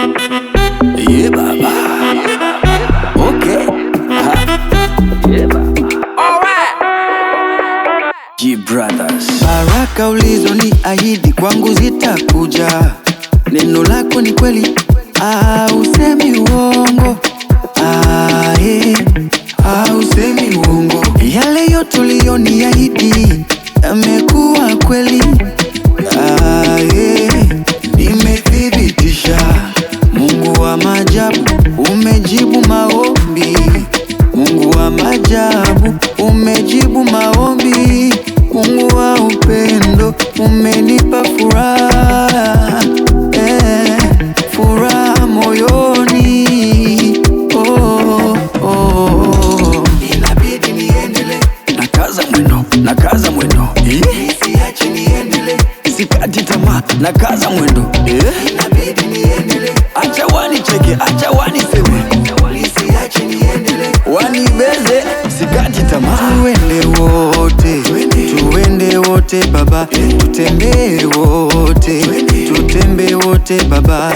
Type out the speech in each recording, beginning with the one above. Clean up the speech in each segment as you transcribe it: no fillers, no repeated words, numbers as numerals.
Yeah, baba. Okay. Yeah, baba. Alright. G Brothers. Baraka ulizoni ahidi kwangu zitakuja. Neno lako ni kweli, usemi uongo. Usemi uongo. Yale yote uliyoniahidi yamekuwa kweli. Nimethibitisha. Mungu wa maajabu, umejibu maombi. Mungu wa maajabu, umejibu maombi. Mungu wa upendo, umenipa furaha, furaha moyoni. Inabidi niendele, Nakaza mwendo. nisiache niendele, Sikati tamaa, nakaza mwendo. inabidi niendele, Acha wanicheke, acha waniseme, nisiache niendele. wanibeze, sikati tamaa. Tuende wote baba, tutembee wote baba.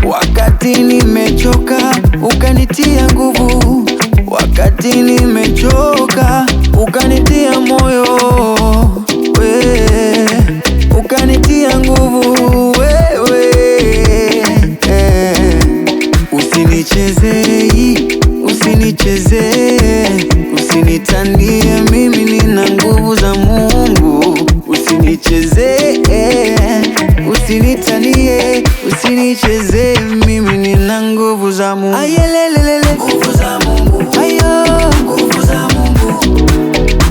Wakati nimechoka ukanitia nguvu, wakati nimechoka ukanitia moyo, ukanitia nguvu wewe. Usinichezee, usinitanie, mimi nina nguvu za Mungu. Usinichezee, usinitanie, usinichezee, mimi nina nguvu za Mungu. Ayelelelele, nguvu za Mungu. Ayo, nguvu za Mungu.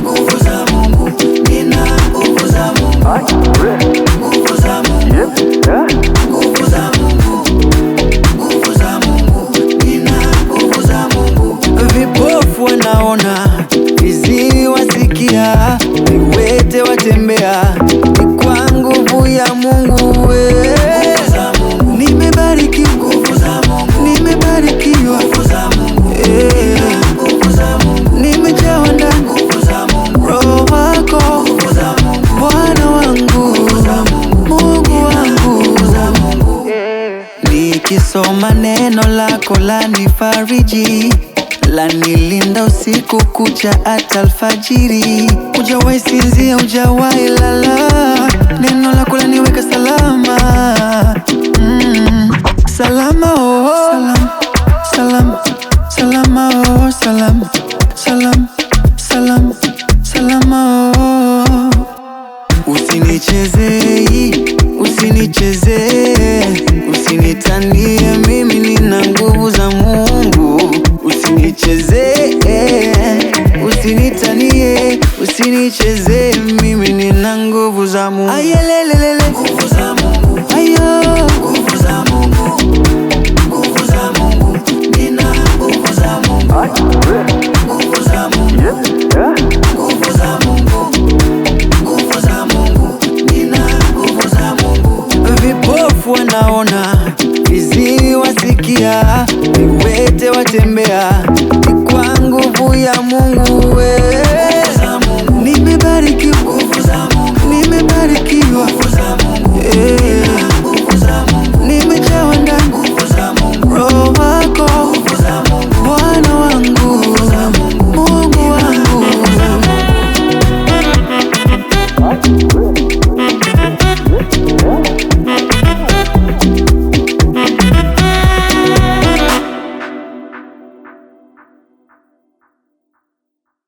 Nguvu za Mungu. Nina nguvu za Mungu. Nguvu za Mungu. Nguvu za Mungu. Nguvu za Mungu. Nina nguvu za Mungu. Vipofu wanaona, viziwi wasikia, viwete watembea, ni kwa nguvu ya Mungu. Nimebarikiwa, nimebarikiwa, nimejawa ndani Roho wako, Bwana wangu, Mungu wangu. Nikisoma neno lako lanifariji, lanilinda usiku kucha hata alfajiri. Hujawahi sinzia, hujawahi lala, neno lako laniweka salama. Salama, salama, salama, salama, salama, salama, salama. Usinichezee, usinitanie,